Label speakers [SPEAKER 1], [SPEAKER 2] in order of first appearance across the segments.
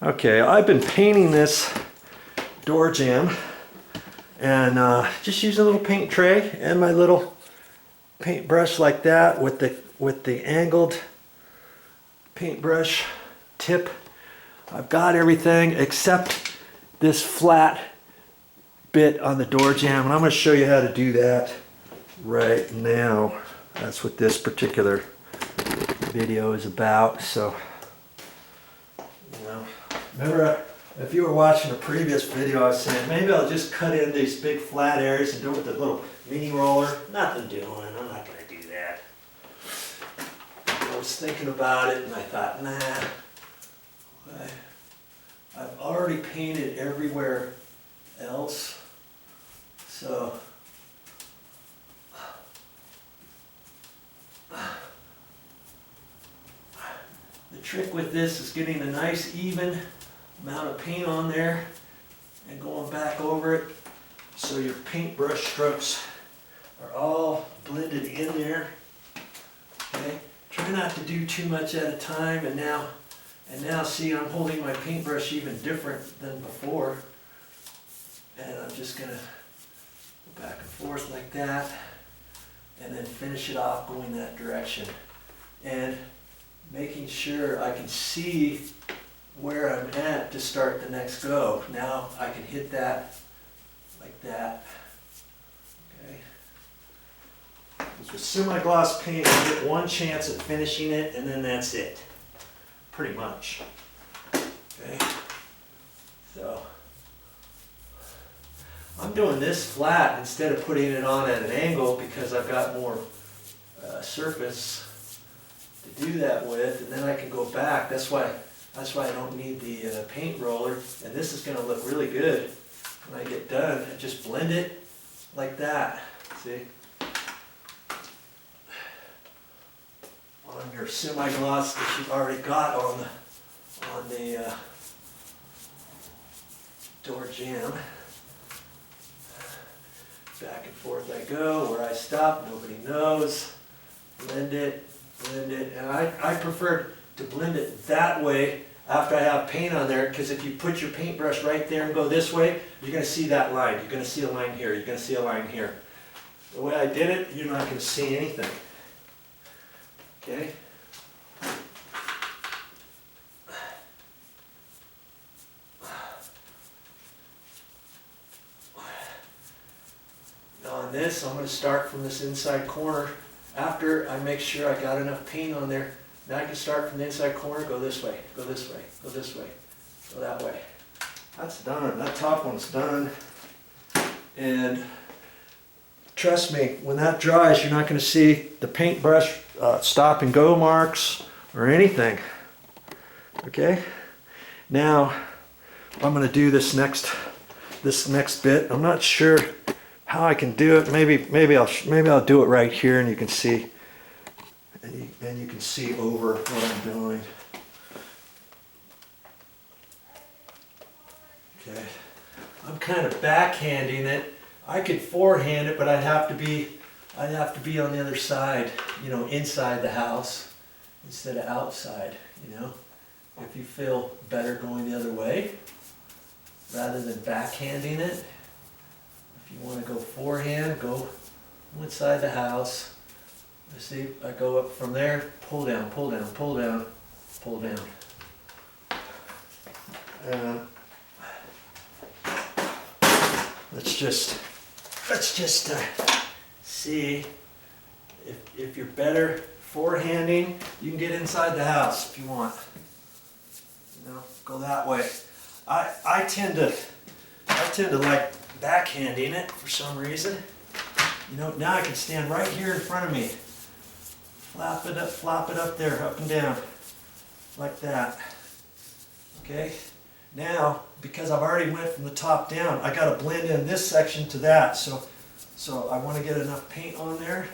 [SPEAKER 1] Okay, I've been painting this door jamb and just using a little paint tray and my little paintbrush like that with the angled paintbrush tip. I've got everything except this flat bit on the door jamb, and I'm going to show you how to do that right now. That's what this particular video is about. So, you know, remember if you were watching a previous video, I was saying maybe I'll just cut in these big flat areas and do it with a little mini roller. Nothing doing. I'm not going to do that. I was thinking about it and I thought, nah. I've already painted everywhere else, so the trick with this is getting a nice even amount of paint on there and going back over it so your paintbrush strokes are all blended in there. Okay, try not to do too much at a time, and now see, I'm holding my paintbrush even different than before. And I'm just going to go back and forth like that. And then finish it off going that direction. And making sure I can see where I'm at to start the next go. Now I can hit that like that. Okay. With semi-gloss paint, I get one chance at finishing it, and then that's it. Pretty much. Okay, so I'm doing this flat instead of putting it on at an angle because I've got more surface to do that with, and then I can go back. That's why I don't need the paint roller, and this is going to look really good when I get done. I just blend it like that. See? On your semi-gloss that you've already got on the door jamb. Back and forth I go. Where I stop, nobody knows. Blend it, and I prefer to blend it that way after I have paint on there, because if you put your paintbrush right there and go this way, you're going to see that line. You're going to see a line here. You're going to see a line here. The way I did it, you're not going to see anything. Okay. Now on this, I'm going to start from this inside corner. After I make sure I got enough paint on there, now I can start from the inside corner, go this way, go this way, go this way, go that way. That's done. That top one's done. And trust me, when that dries, you're not going to see the paintbrush stop and go marks or anything. Okay, now I'm going to do this next bit. I'm not sure how I can do it. Maybe I'll do it right here, and you can see, and you can see over what I'm doing. Okay, I'm kind of backhanding it. I could forehand it, but I'd have to be on the other side, you know, inside the house instead of outside, you know. If you feel better going the other way rather than backhanding it, if you want to go forehand, go inside the house. Let's see, I go up from there, pull down, pull down, pull down, pull down. Let's just see if you're better forehanding. You can get inside the house if you want. You know, go that way. I tend to like backhanding it for some reason. You know, now I can stand right here in front of me. Flop it up there, up and down, like that. Okay. Now, because I've already went from the top down, I got to blend in this section to that. So I want to get enough paint on there,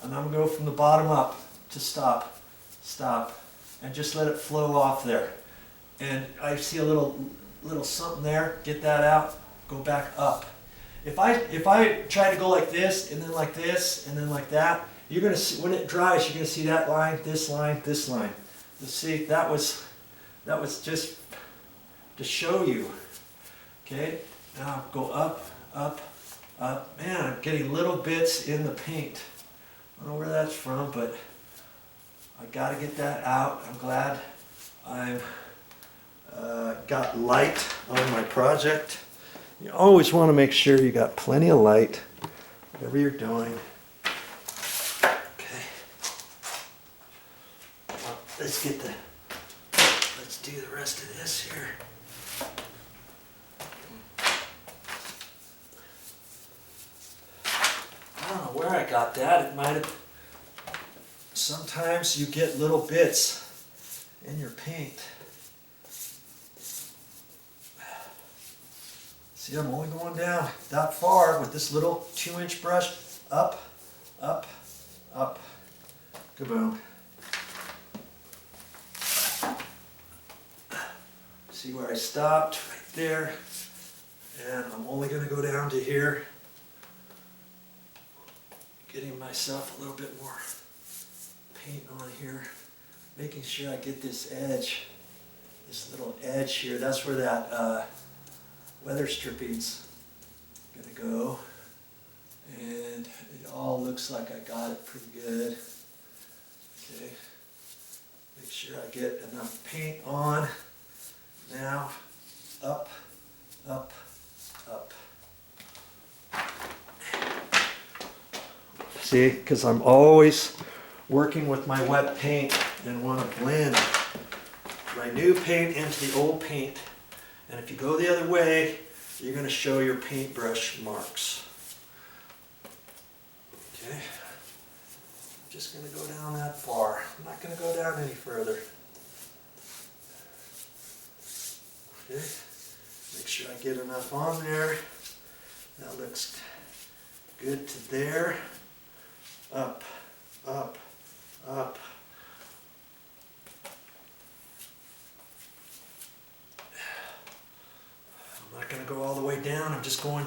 [SPEAKER 1] and I'm going to go from the bottom up to stop, and just let it flow off there. And I see a little something there. Get that out. Go back up. If I try to go like this, and then like this, and then like that, you're going to see, when it dries, you're going to see that line, this line, this line. You see, that was just to show you. Okay, now go up, up, up. Man, I'm getting little bits in the paint. I don't know where that's from, but I gotta get that out. I'm glad I've got light on my project. You always want to make sure you got plenty of light, whatever you're doing. Okay. Well, let's do the rest of this here. I don't know where I got that. It might have, sometimes you get little bits in your paint. See, I'm only going down that far with this little 2-inch brush. Up, up, up. Kaboom. See where I stopped? Right there. And I'm only going to go down to here. Getting myself a little bit more paint on here. Making sure I get this edge. This little edge here. That's where that weather stripping's gonna go, and it all looks like I got it pretty good. Okay, make sure I get enough paint on. Now, up, up, up. See, because I'm always working with my wet paint and want to blend my new paint into the old paint. And if you go the other way, you're going to show your paintbrush marks. Okay, I'm just going to go down that far. I'm not going to go down any further. Okay, make sure I get enough on there. That looks good to there. Up, up, up. I'm not going to go all the way down. I'm just going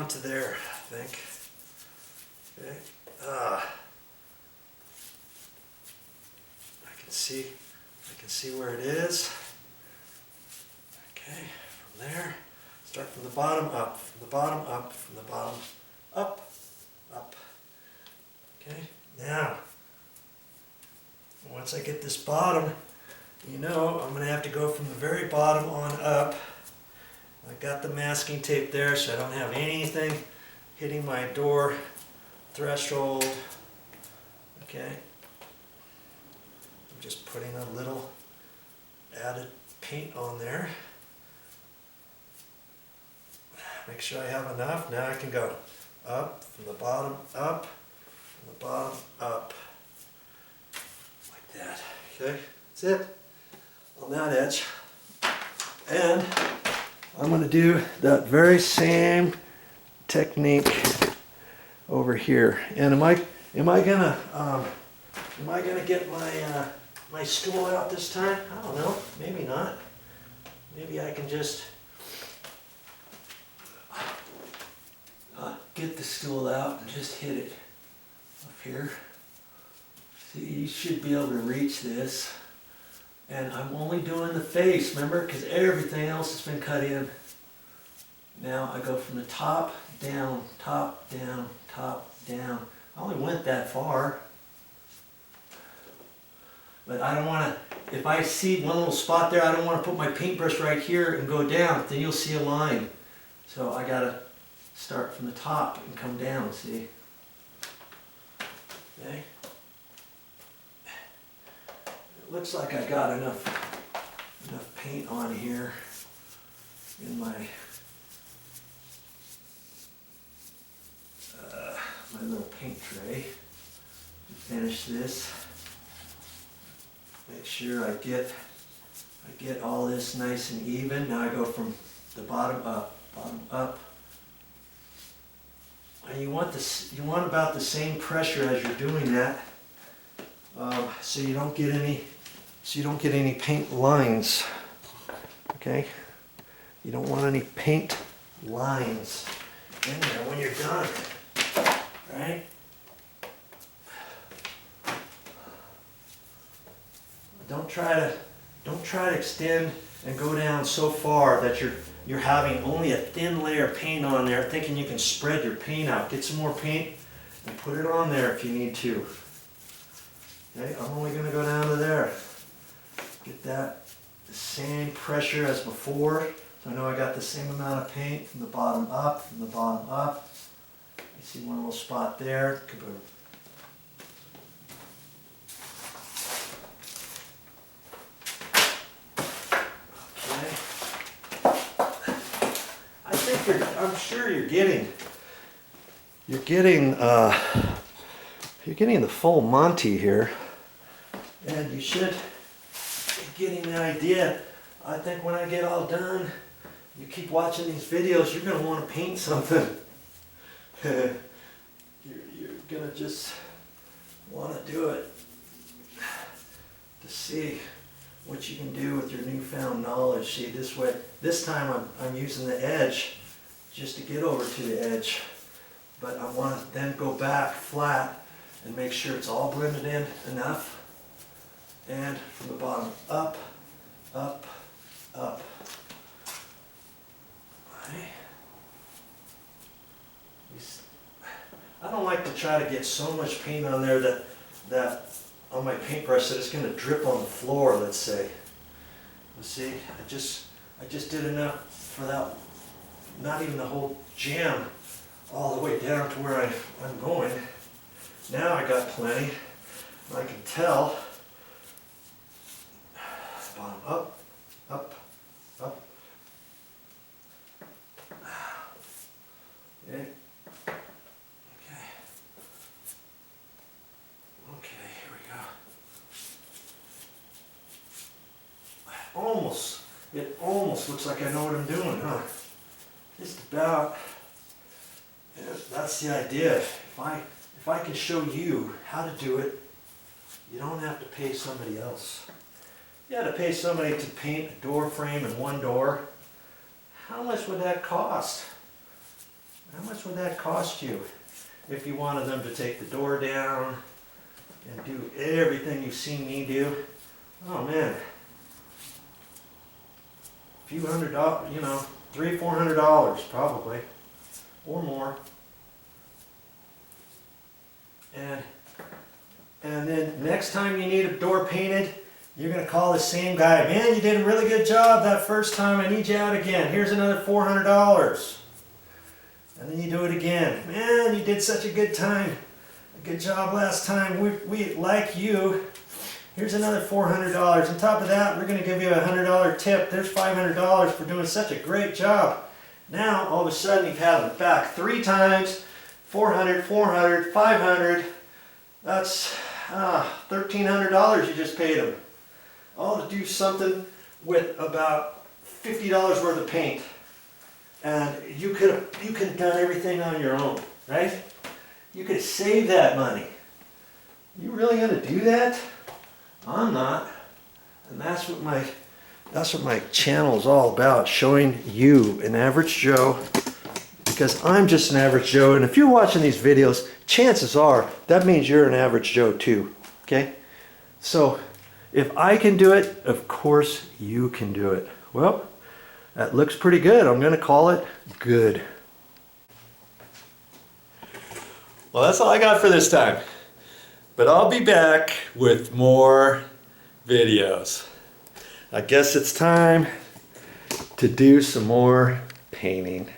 [SPEAKER 1] to there, I think. Okay. I can see where it is. Okay, from there, start from the bottom up, from the bottom up, from the bottom up, up. Okay, now, once I get this bottom, you know, I'm going to have to go from the very bottom on up. I got the masking tape there so I don't have anything hitting my door threshold. Okay. I'm just putting a little added paint on there. Make sure I have enough. Now I can go up, from the bottom up, from the bottom up. Like that. Okay, that's it on that edge. And I'm going to do that very same technique over here. And am I gonna get my my stool out this time? I don't know. Maybe not. Maybe I can just get the stool out and just hit it up here. See, you should be able to reach this. And I'm only doing the face, remember? Because everything else has been cut in. Now I go from the top, down, top, down, top, down. I only went that far. But I don't want to, if I see one little spot there, I don't want to put my paintbrush right here and go down. Then you'll see a line. So I got to start from the top and come down, see? Okay. It looks like I got enough paint on here in my my little paint tray to finish this. Make sure I get all this nice and even. Now I go from the bottom up, and you want about the same pressure as you're doing that, so you don't get any paint lines. Okay, you don't want any paint lines in there when you're done. Right? Don't try to extend and go down so far that you're having only a thin layer of paint on there, thinking you can spread your paint out. Get some more paint and put it on there if you need to. Okay, I'm only going to go down to there. Get that the same pressure as before. So I know I got the same amount of paint from the bottom up, from the bottom up. You see one little spot there. Kaboom. I'm sure you're getting the full Monty here, and you should be getting the idea. I think when I get all done, you keep watching these videos, you're going to want to paint something. you're going to just want to do it to see what you can do with your newfound knowledge. See, this time I'm using the edge just to get over to the edge, but I want to then go back flat and make sure it's all blended in enough, and from the bottom up, up, up. Right. I don't like to try to get so much paint on there that on my paintbrush that it's going to drip on the floor, let's say. Let's see, I just did enough for that. Not even the whole jam all the way down to where I'm going. Now I got plenty. I can tell. Bottom up, up, up. Okay. Okay. Okay, here we go. It almost looks like I know what I'm doing, huh? Just about. Yeah, that's the idea. If I can show you how to do it, you don't have to pay somebody else. You had to pay somebody to paint a door frame and one door. How much would that cost? How much would that cost you if you wanted them to take the door down and do everything you've seen me do? Oh man, a few $100, you know, $300–400 probably, or more. And then next time you need a door painted, you're going to call the same guy. Man, you did a really good job that first time. I need you out again. Here's another $400. And then you do it again. Man, you did such a good job last time. We like you. Here's another $400. On top of that, we're going to give you a $100 tip. There's $500 for doing such a great job. Now, all of a sudden, you've had them back 3 times. 400, 400, 500. That's $1,300 you just paid them. All to do something with about $50 worth of paint. And you could have done everything on your own, right? You could save that money. You really gonna do that? I'm not. And that's what my channel is all about, showing you, an average Joe, because I'm just an average Joe, and if you're watching these videos, chances are that means you're an average Joe too, okay? So if I can do it, of course you can do it. Well, that looks pretty good. I'm gonna call it good. Well, that's all I got for this time. But I'll be back with more videos. I guess it's time to do some more painting.